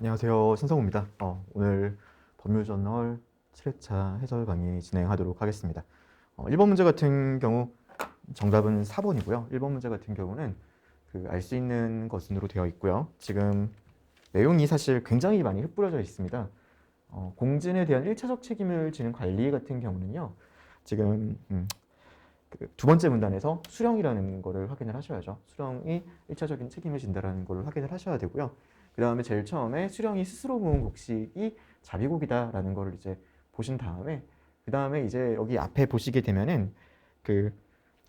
안녕하세요. 신성우입니다. 오늘 법률저널 7회차 해설 강의 진행하도록 하겠습니다. 1번 문제 같은 경우 정답은 4번이고요. 1번 문제 같은 경우는 알 수 있는 것으로 되어 있고요. 지금 내용이 사실 굉장히 많이 흩뿌려져 있습니다. 공진에 대한 1차적 책임을 지는 관리 같은 경우는요. 지금 두 번째 문단에서 수령이라는 거를 확인을 하셔야죠. 수령이 1차적인 책임을 진다라는 걸 확인을 하셔야 되고요. 그 다음에 제일 처음에 수령이 스스로 모은 곡식이 자비곡이다라는 거를 이제 보신 다음에 그 다음에 이제 여기 앞에 보시게 되면은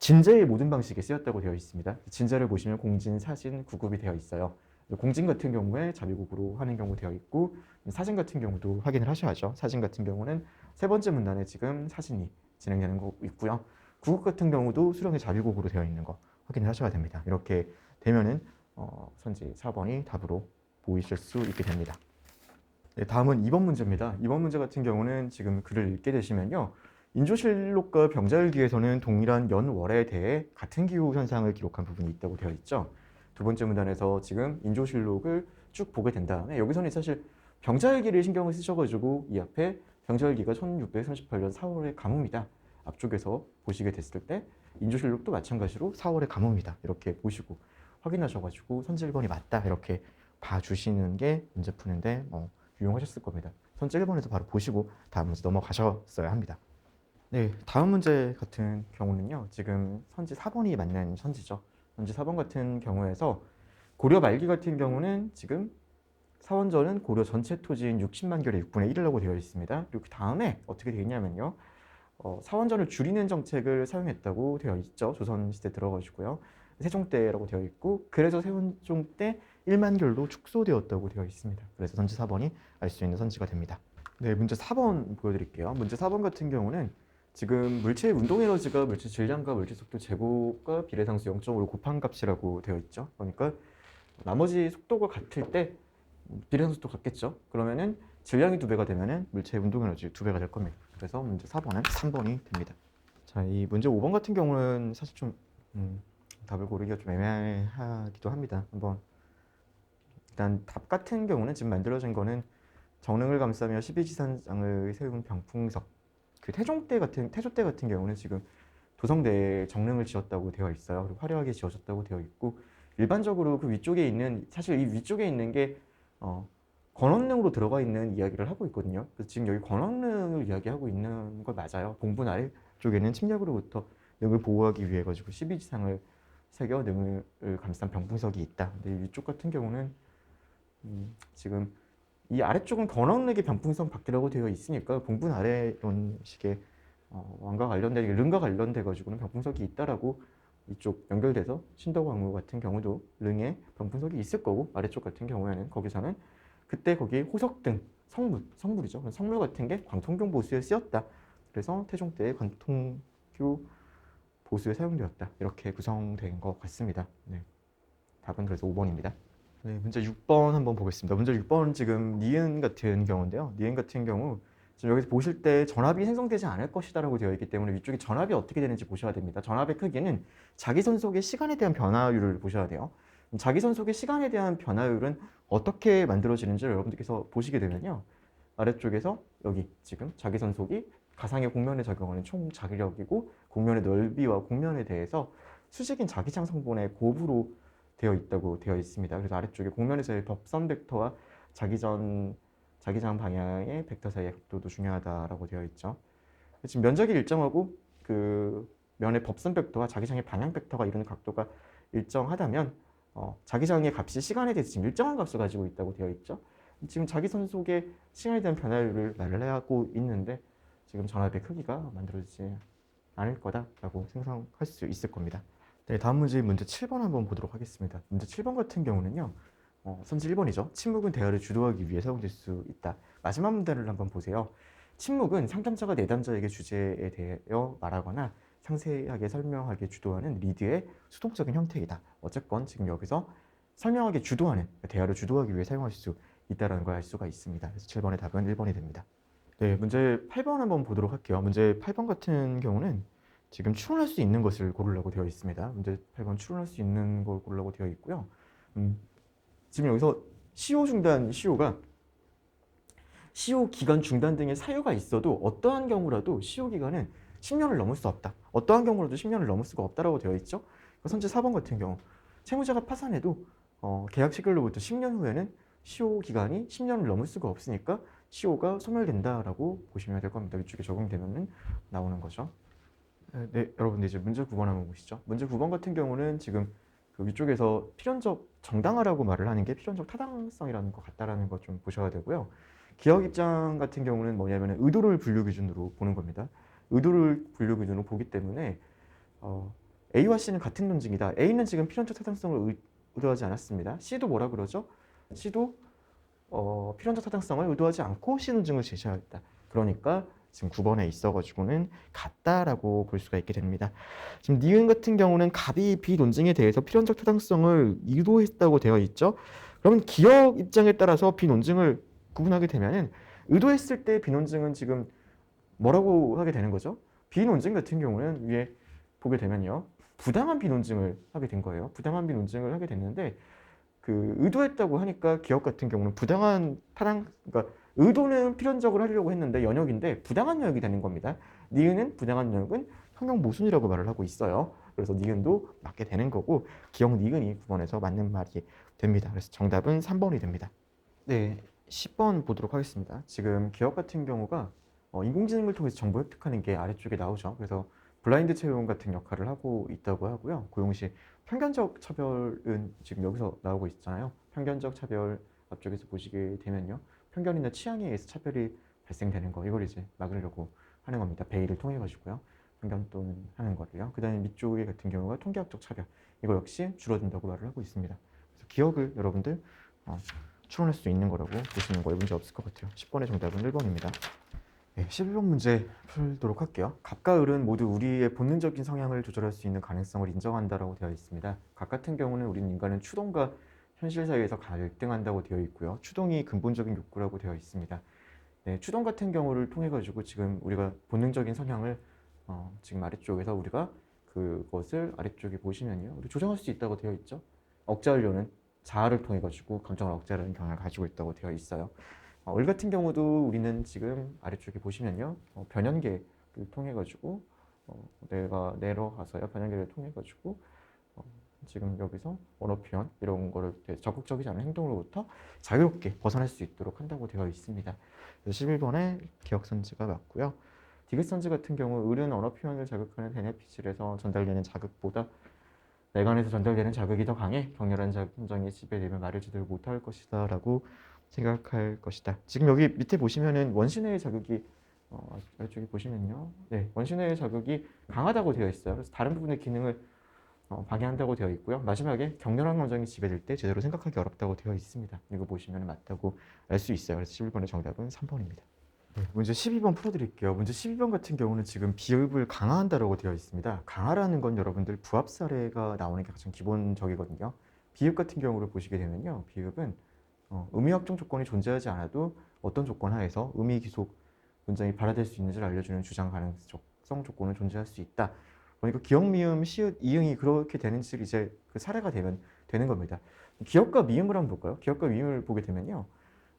진제의 모든 방식에 쓰였다고 되어 있습니다. 진제를 보시면 공진, 사진, 구급이 되어 있어요. 공진 같은 경우에 자비곡으로 하는 경우 되어 있고 사진 같은 경우도 확인을 하셔야죠. 사진 같은 경우는 세 번째 문단에 지금 사진이 진행되는 거 있고요. 구급 같은 경우도 수령의 자비곡으로 되어 있는 거 확인을 하셔야 됩니다. 이렇게 되면은 선지 4번이 답으로 보이실 수 있게 됩니다. 네, 다음은 2번 문제입니다. 2번 문제 같은 경우는 지금 글을 읽게 되시면요. 인조실록과 병자일기에서는 동일한 연월에 대해 같은 기후 현상을 기록한 부분이 있다고 되어 있죠. 두 번째 문단에서 지금 인조실록을 쭉 보게 된 다음에 여기서는 사실 병자일기를 신경을 쓰셔가지고 이 앞에 병자일기가 1638년 4월의 가뭄이다. 앞쪽에서 보시게 됐을 때 인조실록도 마찬가지로 4월의 가뭄이다. 이렇게 보시고 확인하셔가지고 선지 1번이 맞다. 이렇게 봐주시는 게 문제 푸는데 유용하셨을 겁니다. 선지 1번에서 바로 보시고 다음 문제 넘어가셨어야 합니다. 네, 다음 문제 같은 경우는요. 지금 선지 4번이 맞는 선지죠. 선지 4번 같은 경우에서 고려 말기 같은 경우는 지금 사원전은 고려 전체 토지인 60만 결의 6분의 1이라고 되어 있습니다. 그리고 그 다음에 어떻게 되어 있냐면요. 사원전을 줄이는 정책을 사용했다고 되어 있죠. 조선시대 들어가지고요. 세종 때라고 되어 있고 그래서 세종 때 1만 결로 축소되었다고 되어 있습니다. 그래서 선지 4번이 알 수 있는 선지가 됩니다. 네, 문제 4번 보여드릴게요. 문제 4번 같은 경우는 지금 물체의 운동 에너지가 물체 질량과 물체 속도 제곱과 비례상수 0.5를 곱한 값이라고 되어 있죠. 그러니까 나머지 속도가 같을 때 비례상수도 같겠죠. 그러면은 질량이 2배가 되면은 물체의 운동 에너지 2배가 될 겁니다. 그래서 문제 4번은 3번이 됩니다. 자, 이 문제 5번 같은 경우는 사실 좀 답을 고르기가 좀 애매하기도 합니다. 한번 일단 답 같은 경우는 지금 만들어진 거는 정릉을 감싸며 12지산장을 세운 병풍석. 태조 때 같은 경우는 지금 도성대에 정릉을 지었다고 되어 있어요. 그리고 화려하게 지어졌다고 되어 있고 일반적으로 그 위쪽에 있는 사실 이 위쪽에 있는 게 권원릉으로 들어가 있는 이야기를 하고 있거든요. 그래서 지금 여기 권원릉을 이야기하고 있는 거 맞아요. 봉분 아래쪽에는 침략으로부터 능을 보호하기 위해 가지고 12지상을 새겨 능을 감싼 병풍석이 있다. 근데 이 위쪽 같은 경우는 지금 이 아래쪽은 권원릉의 병풍석 밖이라고 되어 있으니까 봉분 아래 이런 식의 왕과 관련된 릉과 관련돼 가지고는 병풍석이 있다라고 이쪽 연결돼서 신덕왕후 같은 경우도 릉에 병풍석이 있을 거고 아래쪽 같은 경우에는 거기서는 그때 거기에 호석 등 성물이죠. 성물 같은 게 광통교 보수에 쓰였다. 그래서 태종 때의 광통교 보수에 사용되었다. 이렇게 구성된 것 같습니다. 네. 답은 그래서 5번입니다. 네, 문제 6번 한번 보겠습니다. 문제 6번은 지금 니은 같은 경우인데요. 니은 같은 경우 지금 여기서 보실 때 전압이 생성되지 않을 것이다라고 되어 있기 때문에 위쪽에 전압이 어떻게 되는지 보셔야 됩니다. 전압의 크기는 자기선 속의 시간에 대한 변화율을 보셔야 돼요. 자기선 속의 시간에 대한 변화율은 어떻게 만들어지는지를 여러분들께서 보시게 되면요. 아래쪽에서 여기 지금 자기선 속이 가상의 곡면에 적용하는 총 자기력이고 곡면의 넓이와 곡면에 대해서 수직인 자기장 성분의 곱으로 되어 있다고 되어 있습니다. 그래서 아래쪽에 곡면에서의 법선 벡터와 자기장 방향의 벡터 사이의 각도도 중요하다라고 되어 있죠. 지금 면적이 일정하고 그 면의 법선 벡터와 자기장의 방향 벡터가 이루는 각도가 일정하다면 자기장의 값이 시간에 대해서 지금 일정한 값을 가지고 있다고 되어 있죠. 지금 자기선 속의 시간에 대한 변화율을 말을 하고 있는데 지금 전압의 크기가 만들어지지 않을 거다라고 생각할 수 있을 겁니다. 네, 다음 문제 7번 한번 보도록 하겠습니다. 문제 7번 같은 경우는요. 선지 1번이죠. 침묵은 대화를 주도하기 위해 사용될 수 있다. 마지막 문제를 한번 보세요. 침묵은 상담자가 내담자에게 주제에 대하여 말하거나 상세하게 설명하게 주도하는 리드의 수동적인 형태이다. 어쨌건 지금 여기서 설명하게 주도하는, 대화를 주도하기 위해 사용할 수 있다는 걸 알 수가 있습니다. 그래서 7번의 답은 1번이 됩니다. 네, 문제 8번 한번 보도록 할게요. 문제 8번 같은 경우는 지금 추론할 수 있는 것을 고르라고 되어 있습니다. 문제 8번 추론할 수 있는 걸 고르라고 되어 있고요. 지금 여기서 CO 중단, CO 기간 중단 등의 사유가 있어도 어떠한 경우라도 CO 기간은 10년을 넘을 수 없다. 어떠한 경우라도 10년을 넘을 수가 없다라고 되어 있죠. 선제 4번 같은 경우 채무자가 파산해도 계약 체결로부터 10년 후에는 CO 기간이 10년을 넘을 수가 없으니까 CO가 소멸된다라고 보시면 될 겁니다. 위쪽에 적용되면 나오는 거죠. 네, 여러분들 이제 문제 9번 한번 보시죠. 문제 9번 같은 경우는 지금 그 위쪽에서 필연적 정당화라고 말을 하는 게 필연적 타당성이라는 것 같다라는 것 좀 보셔야 되고요. 기업 입장 같은 경우는 뭐냐면 의도를 분류 기준으로 보는 겁니다. 의도를 분류 기준으로 보기 때문에 A와 C는 같은 논증이다. A는 지금 필연적 타당성을 의도하지 않았습니다. C도 뭐라 그러죠? C도 필연적 타당성을 의도하지 않고 C 논증을 제시하였다. 그러니까 지금 9번에 있어가지고는 같다라고 볼 수가 있게 됩니다. 지금 니은 같은 경우는 갑이 B 논증에 대해서 필연적 타당성을 의도했다고 되어 있죠. 그러면 기업 입장에 따라서 B 논증을 구분하게 되면은 의도했을 때 B 논증은 지금 뭐라고 하게 되는 거죠? B 논증 같은 경우는 위에 보게 되면요, 부당한 B 논증을 하게 된 거예요. 부당한 B 논증을 하게 됐는데 그 의도했다고 하니까 기업 같은 경우는 부당한 그러니까 의도는 필연적으로 하려고 했는데 연역인데 부당한 연역이 되는 겁니다. 니은은 부당한 연역은 형용 모순이라고 말을 하고 있어요. 그래서 니은도 맞게 되는 거고 기억 니은이 9번에서 맞는 말이 됩니다. 그래서 정답은 3번이 됩니다. 네, 10번 보도록 하겠습니다. 지금 기업 같은 경우가 인공지능을 통해서 정보 획득하는 게 아래쪽에 나오죠. 그래서 블라인드 채용 같은 역할을 하고 있다고 하고요. 고용시 편견적 차별은 지금 여기서 나오고 있잖아요. 편견적 차별 앞쪽에서 보시게 되면요, 편견이나 취향에 의해서 차별이 발생되는 거, 이걸 이제 막으려고 하는 겁니다. 베이를 통해 가지고요. 편견 또는 하는 거를요. 그다음에 밑쪽에 같은 경우가 통계학적 차별, 이거 역시 줄어든다고 말을 하고 있습니다. 그래서 기억을 여러분들 추론할 수 있는 거라고 보시는 거에 문제 없을 것 같아요. 10번의 정답은 1번입니다. 네, 11번 문제 풀도록 할게요. 갑과 을은 모두 우리의 본능적인 성향을 조절할 수 있는 가능성을 인정한다라고 되어 있습니다. 갑 같은 경우는 우리 인간은 추동과 현실 사이에서 갈등한다고 되어 있고요. 추동이 근본적인 욕구라고 되어 있습니다. 네, 추동 같은 경우를 통해 가지고 지금 우리가 본능적인 성향을 지금 아래쪽에서 우리가 그것을 아래쪽에 보시면요, 우리 조정할 수 있다고 되어 있죠. 억제하려는 자아를 통해 가지고 감정을 억제하려는 경향을 가지고 있다고 되어 있어요. 을 같은 경우도 우리는 지금 아래쪽에 보시면요, 변연계를 통해 가지고 내가 내려가서요, 변연계를 통해 가지고 지금 여기서 언어 표현 이런 거를 적극적이지 않은 행동으로부터 자유롭게 벗어날 수 있도록 한다고 되어 있습니다. 그래서 11번에 기억선지가 맞고요. 디귿선지 같은 경우 을은 언어 표현을 자극하는 베네핏을에서 전달되는 자극보다 내관에서 전달되는 자극이 더 강해 격렬한 감정이 지배되면 말을 제대로 못할 것이다 라고 생각할 것이다. 지금 여기 밑에 보시면은 원시뇌의 자극이 이쪽에 보시면요, 네, 원시뇌의 자극이 강하다고 되어 있어요. 그래서 다른 부분의 기능을 방해한다고 되어 있고요. 마지막에 격렬한 감정이 지배될 때 제대로 생각하기 어렵다고 되어 있습니다. 이거 보시면 맞다고 알 수 있어요. 그래서 11번의 정답은 3번입니다. 네, 문제 12번 풀어드릴게요. 문제 12번 같은 경우는 지금 비읍을 강화한다라고 되어 있습니다. 강화라는 건 여러분들 부합 사례가 나오는 게 가장 기본적이거든요. 비읍 같은 경우를 보시게 되면요, 비읍은 의미 확정 조건이 존재하지 않아도 어떤 조건 하에서 의미 기속 문장이 발화될 수 있는지를 알려주는 주장 가능성 조건은 존재할 수 있다. 그러니까 기역, 미음, 시읒, 이응이 그렇게 되는지 이제 그 사례가 되면 되는 겁니다. 기역과 미음을 한번 볼까요? 기역과 미음을 보게 되면요,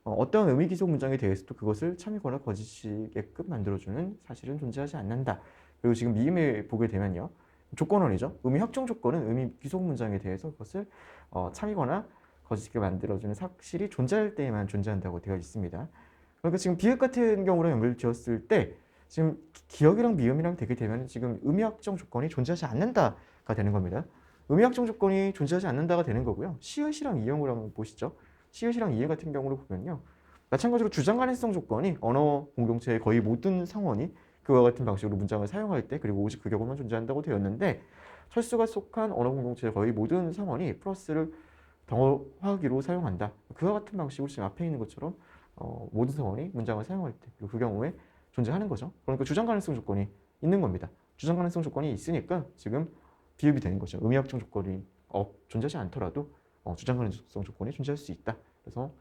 어떠한 의미 기속 문장에 대해서도 그것을 참이거나 거짓이게끔 만들어주는 사실은 존재하지 않는다. 그리고 지금 미음에 보게 되면요, 조건원이죠. 의미 확정 조건은 의미 기속 문장에 대해서 그것을 참이거나 거짓게 만들어주는 사실이 존재할 때에만 존재한다고 되어 있습니다. 그러니까 지금 비읍 같은 경우로 연결 지었을 때 지금 기역이랑 미음이랑 되게 되면 지금 의미 확정 조건이 존재하지 않는다가 되는 겁니다. 의미 확정 조건이 존재하지 않는다가 되는 거고요. 시읒이랑 이응을 한번 보시죠. 시읒이랑 이응 같은 경우로 보면요, 마찬가지로 주장 가능성 조건이 언어 공동체의 거의 모든 상원이 그와 같은 방식으로 문장을 사용할 때, 그리고 오직 그 경우만 존재한다고 되었는데, 철수가 속한 언어 공동체의 거의 모든 상원이 플러스를 덩어화하기로 사용한다. 그와 같은 방식으로 지금 앞에 있는 것처럼 모든 상원이 문장을 사용할 때, 그리고 그 경우에 존재하는 거죠. 그러니까 주장 가능성 조건이 있는 겁니다. 주장 가능성 조건이 있으니까 지금 비읍이 되는 거죠. 의미 확정 조건이 존재하지 않더라도 주장 가능성 조건이 존재할 수 있다. 그래서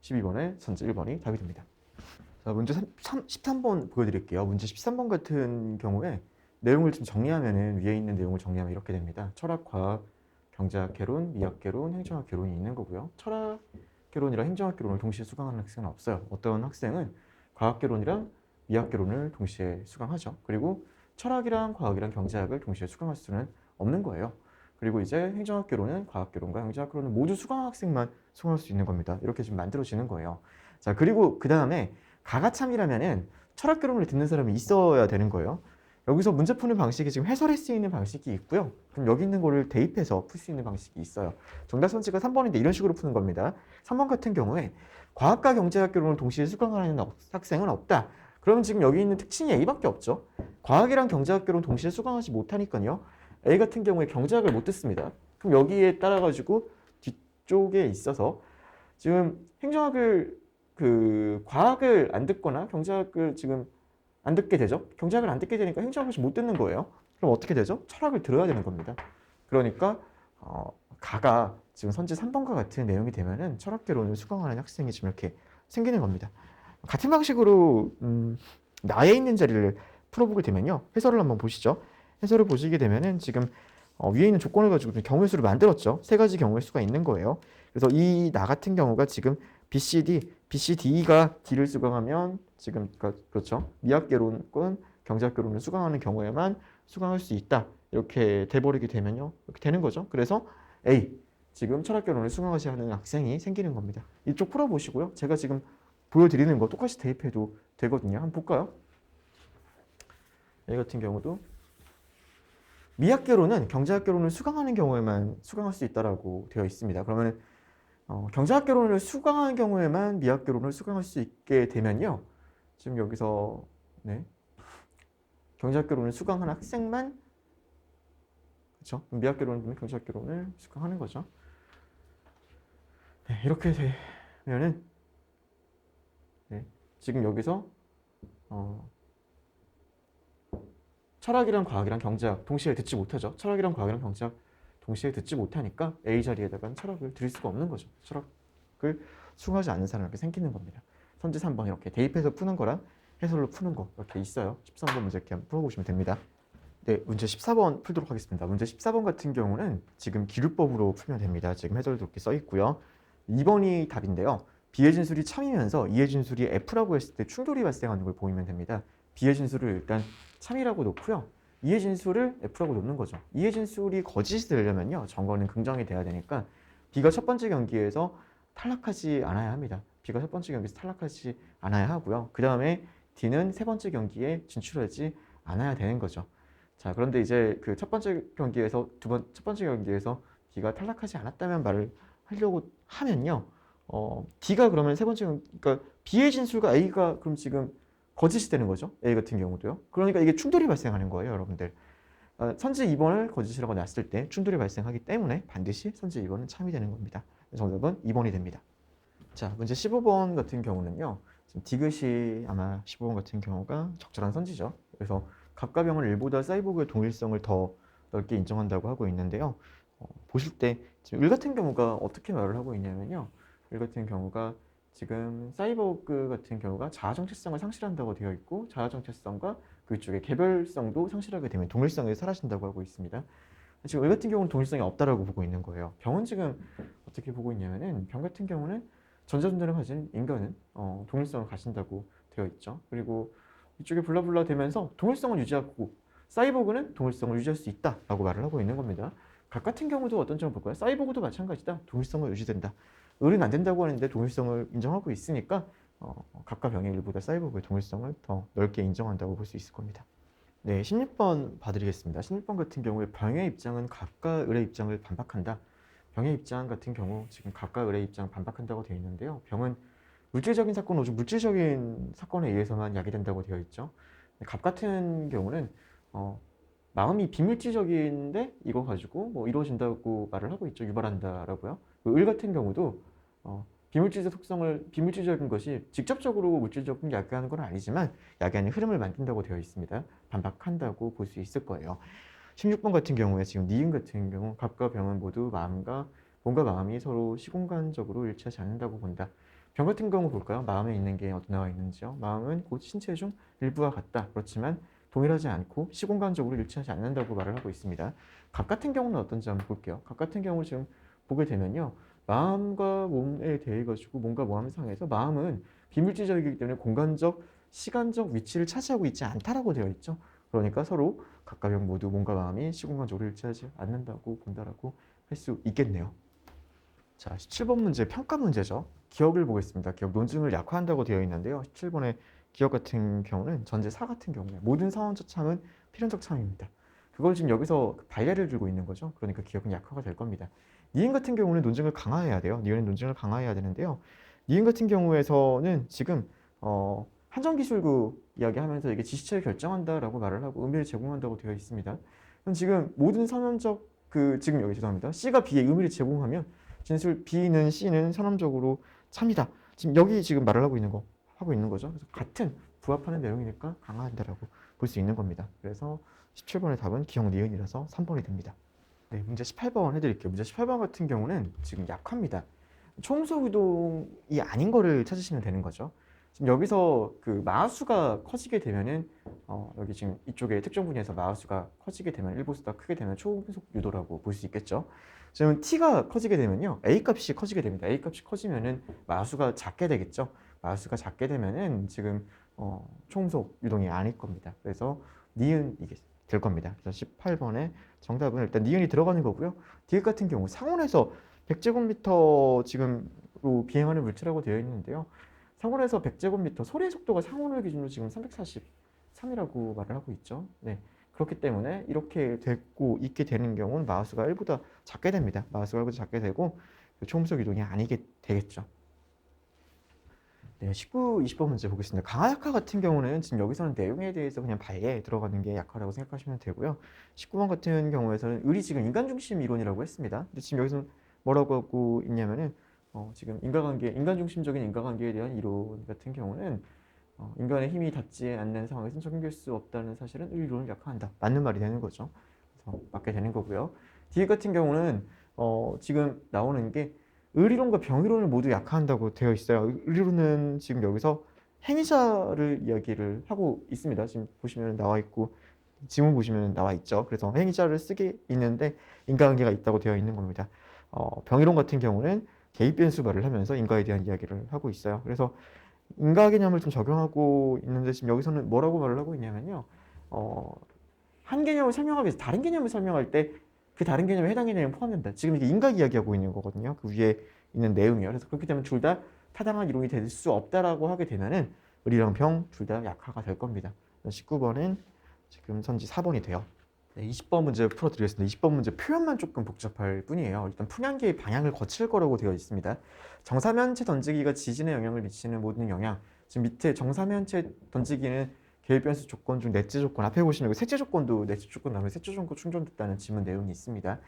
12번에 선지 1번이 답이 됩니다. 자, 문제 13번 보여드릴게요. 문제 13번 같은 경우에 내용을 좀 정리하면은 위에 있는 내용을 정리하면 이렇게 됩니다. 철학, 과학, 경제학 개론, 미학 개론, 행정학 개론이 있는 거고요. 철학 과학개론이랑 행정학개론을 동시에 수강하는 학생은 없어요. 어떤 학생은 과학개론이랑 미학개론을 동시에 수강하죠. 그리고 철학이랑 과학이랑 경제학을 동시에 수강할 수는 없는 거예요. 그리고 이제 행정학개론은 과학개론과 경제학개론을 모두 수강한 학생만 수강할 수 있는 겁니다. 이렇게 좀 만들어지는 거예요. 자, 그리고 그 다음에 가가참이라면은 철학개론을 듣는 사람이 있어야 되는 거예요. 여기서 문제 푸는 방식이 지금 해설할 수 있는 방식이 있고요. 그럼 여기 있는 거를 대입해서 풀 수 있는 방식이 있어요. 정답 선지가 3번인데 이런 식으로 푸는 겁니다. 3번 같은 경우에 과학과 경제학개론을 동시에 수강하는 학생은 없다. 그러면 지금 여기 있는 특징이 A밖에 없죠. 과학이랑 경제학개론 동시에 수강하지 못하니까요. A 같은 경우에 경제학을 못 듣습니다. 그럼 여기에 따라 가지고 뒤쪽에 있어서 지금 행정학을 과학을 안 듣거나 경제학을 지금 안 듣게 되죠. 경제학을 안 듣게 되니까 행정학을 못 듣는 거예요. 그럼 어떻게 되죠? 철학을 들어야 되는 겁니다. 그러니까 가가 지금 선지 3번과 같은 내용이 되면은 철학개론을 수강하는 학생이 지금 이렇게 생기는 겁니다. 같은 방식으로 나에 있는 자리를 풀어보게 되면요. 해설을 한번 보시죠. 해설을 보시게 되면은 지금 위에 있는 조건을 가지고 경우의 수를 만들었죠. 세 가지 경우의 수가 있는 거예요. 그래서 이 나 같은 경우가 지금 BCD가 D를 수강하면 지금 그렇죠. 미학개론권 경제학개론을 수강하는 경우에만 수강할 수 있다. 이렇게 돼버리게 되면요. 이렇게 되는 거죠. 그래서 A 지금 철학개론을 수강하셔야 하는 학생이 생기는 겁니다. 이쪽 풀어보시고요. 제가 지금 보여드리는 거 똑같이 대입해도 되거든요. 한번 볼까요? A 같은 경우도 미학개론은 경제학개론을 수강하는 경우에만 수강할 수 있다라고 되어 있습니다. 그러면 경제학개론을 수강하는 경우에만 미학개론을 수강할 수 있게 되면요. 지금 여기서 네. 경제학개론을 수강한 학생만 그렇죠? 미학개론은 경제학개론을 수강하는 거죠. 네, 이렇게 되면은 네, 지금 여기서 철학이랑 과학이랑 경제학 동시에 듣지 못하죠. 철학이랑 과학이랑 경제학 동시에 듣지 못하니까 A 자리에다가 철학을 드릴 수가 없는 거죠. 철학을 수강하지 않는 사람에게 생기는 겁니다. 선지 3번 이렇게 대입해서 푸는 거랑 해설로 푸는 거 이렇게 있어요. 13번 문제 이렇게 한번 풀어보시면 됩니다. 네, 문제 14번 풀도록 하겠습니다. 문제 14번 같은 경우는 지금 기류법으로 풀면 됩니다. 지금 해설도 이렇게 써 있고요. 2번이 답인데요. B의 진술이 참이면서 E의 진술이 F라고 했을 때 충돌이 발생하는 걸 보이면 됩니다. B의 진술을 일단 참이라고 놓고요. E의 진술을 F라고 놓는 거죠. E의 진술이 거짓이 되려면요. 정거는 긍정이 돼야 되니까 B가 첫 번째 경기에서 탈락하지 않아야 합니다. B가 첫 번째 경기에서 탈락하지 않아야 하고요. 그 다음에 D는 세 번째 경기에 진출하지 않아야 되는 거죠. 자, 그런데 이제 그 첫 번째 경기에서 첫 번째 경기에서 D가 탈락하지 않았다면 말을 하려고 하면요. D가 그러면 세 번째 그러니까 B의 진술과 A가 그럼 지금 거짓이 되는 거죠. A 같은 경우도요. 그러니까 이게 충돌이 발생하는 거예요, 여러분들. 선지 2번을 거짓이라고 놨을 때 충돌이 발생하기 때문에 반드시 선지 2번은 참이 되는 겁니다. 정답은 2번이 됩니다. 자, 문제 15번 같은 경우는요. 지금 디귿이 아마 15번 같은 경우가 적절한 선지죠. 그래서 갑과 병은 을보다 사이보그의 동일성을 더 넓게 인정한다고 하고 있는데요. 보실 때 지금 을 같은 경우가 어떻게 말을 하고 있냐면요. 을 같은 경우가 지금 사이보그 같은 경우가 자아 정체성을 상실한다고 되어 있고 자아 정체성과 그쪽의 개별성도 상실하게 되면 동일성이 사라진다고 하고 있습니다. 지금 을 같은 경우는 동일성이 없다라고 보고 있는 거예요. 병은 지금 어떻게 보고 있냐면은 병 같은 경우는 전자존재를 가진 인간은 동일성을 가진다고 되어 있죠. 그리고 이쪽에 블라블라 되면서 동일성을 유지하고 사이보그는 동일성을 유지할 수 있다라고 말을 하고 있는 겁니다. 각 같은 경우도 어떤 점을 볼까요? 사이보그도 마찬가지다. 동일성을 유지된다. 을은 안 된다고 하는데 동일성을 인정하고 있으니까 각과 병의 일보다 사이보그의 동일성을 더 넓게 인정한다고 볼 수 있을 겁니다. 네, 16번 봐드리겠습니다. 16번 같은 경우에 병의 입장은 각과 을의 입장을 반박한다. 병의 입장 같은 경우 지금 각과 을의 입장 반박한다고 되어 있는데요. 병은 물질적인 사건, 오직 물질적인 사건에 의해서만 야기된다고 되어 있죠. 갑 같은 경우는 마음이 비물질적인데 이거 가지고 뭐 이루어진다고 말을 하고 있죠. 유발한다라고요. 을 같은 경우도 비물질적 속성을 비물질적인 것이 직접적으로 물질적인 야기하는 건 아니지만 야기하는 흐름을 만든다고 되어 있습니다. 반박한다고 볼 수 있을 거예요. 16번 같은 경우에 지금 니은 같은 경우 갑과 병은 모두 몸과 마음이 서로 시공간적으로 일치하지 않는다고 본다. 병 같은 경우 볼까요? 마음에 있는 게 어디 나와 있는지요? 마음은 곧 신체 중 일부와 같다. 그렇지만 동일하지 않고 시공간적으로 일치하지 않는다고 말을 하고 있습니다. 갑 같은 경우는 어떤지 한번 볼게요. 갑 같은 경우 지금 보게 되면요. 마음과 몸에 대해 가지고 뭔가 모함 상에서 마음은 비물질적이기 때문에 공간적, 시간적 위치를 차지하고 있지 않다라고 되어 있죠. 그러니까 서로 각각 영 모두 몸과 마음이 시공간적으로 일치하지 않는다고 본다라고 할 수 있겠네요. 자, 17번 문제 평가 문제죠. 기억을 보겠습니다. 기억 논증을 약화한다고 되어 있는데요. 17번의 기억 같은 경우는 전제 4 같은 경우에 모든 사원적 참은 필연적 참입니다. 그걸 지금 여기서 발례를 들고 있는 거죠. 그러니까 기억은 약화가 될 겁니다. 니은 같은 경우는 논증을 강화해야 돼요. 니은은 논증을 강화해야 되는데요. 니은 같은 경우에서는 지금 한정기술구 이야기하면서 이게 지시체를 결정한다라고 말을 하고 의미를 제공한다고 되어 있습니다. 그럼 지금 모든 선언적 지금 여기 죄송합니다. C가 B에 의미를 제공하면 진술 B는 C는 선언적으로 참이다. 지금 여기 지금 말을 하고 있는 거죠. 그래서 같은 부합하는 내용이니까 강화한다라고 볼 수 있는 겁니다. 그래서 17번의 답은 기억 니은이라서 3번이 됩니다. 네, 문제 18번 해드릴게요. 문제 18번 같은 경우는 지금 약화입니다. 초음속 이동이 아닌 거를 찾으시면 되는 거죠. 지금 여기서 마수가 커지게 되면은 여기 지금 이쪽에 특정 분야에서 마수가 커지게 되면 일보수가 크게 되면 초음속 유도라고 볼 수 있겠죠. 지금 t가 커지게 되면요, a 값이 커지게 됩니다. a 값이 커지면은 마수가 작게 되겠죠. 마수가 작게 되면은 지금 초음속 유동이 아닐 겁니다. 그래서 니은 이게 될 겁니다. 그래서 18번의 정답은 일단 니은이 들어가는 거고요. 디귿 같은 경우 상온에서 100제곱미터 지금로 비행하는 물체라고 되어 있는데요. 상온에서 100제곱미터 소리의 속도가 상온을 기준으로 지금 343이라고 말을 하고 있죠. 네. 그렇기 때문에 이렇게 되고 있게 되는 경우는 마우스가 1보다 작게 됩니다. 마우스가 1보다 작게 되고 초음속 이동이 아니게 되겠죠. 네, 19, 20번 문제 보겠습니다. 강화 약화 같은 경우는 지금 여기서는 내용에 대해서 그냥 발에 들어가는 게 약화라고 생각하시면 되고요. 19번 같은 경우에서는 을이 지금 인간중심 이론이라고 했습니다. 근데 지금 여기서 뭐라고 하고 있냐면은 지금 인간중심적인 인과관계에 대한 이론 같은 경우는 인간의 힘이 닿지 않는 상황에서는 적용될 수 없다는 사실은 을 이론을 약화한다. 맞는 말이 되는 거죠. 그래서 맞게 되는 거고요. 뒤 같은 경우는 지금 나오는 게 의리론과 병의론을 모두 약화한다고 되어 있어요. 의리론은 지금 여기서 행위자를 이야기를 하고 있습니다. 지금 보시면 나와 있고 지문 보시면 나와 있죠. 그래서 행위자를 쓰게 있는데 인과관계가 있다고 되어 있는 겁니다. 병의론 같은 경우는 개입 변수 말을 하면서 인과에 대한 이야기를 하고 있어요. 그래서 인과 개념을 좀 적용하고 있는데 지금 여기서는 뭐라고 말을 하고 있냐면요. 한 개념을 설명하기 위해서 다른 개념을 설명할 때 그 다른 개념에 해당 개념이 포함된다. 지금 이게 인과 이야기하고 있는 거거든요. 그 위에 있는 내용이요. 그래서 그렇기 때문에 둘 다 타당한 이론이 될 수 없다라고 하게 되면은 을이랑 병 둘 다 약화가 될 겁니다. 19번은 지금 선지 4번이 돼요. 네, 20번 문제 풀어드리겠습니다. 20번 문제 표현만 조금 복잡할 뿐이에요. 일단 풍향계의 방향을 거칠 거라고 되어 있습니다. 정사면체 던지기가 지진에 영향을 미치는 모든 영향. 지금 밑에 정사면체 던지기는 계획변수 조건 중 넷째 조건, 앞에 보시면 여기 셋째 조건도 넷째 조건 나오면 셋째 조건 충족됐다는 지문 내용이 있습니다.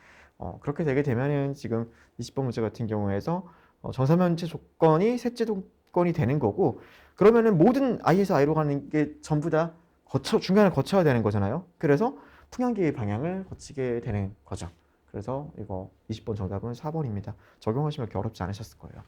그렇게 되게 되면은 지금 20번 문제 같은 경우에서 정사면체 조건이 셋째 조건이 되는 거고, 그러면은 모든 I에서 I로 가는 게 전부 다 중간을 거쳐야 되는 거잖아요. 그래서 풍향계의 방향을 거치게 되는 거죠. 그래서 이거 20번 정답은 4번입니다. 적용하시면 그렇게 어렵지 않으셨을 거예요.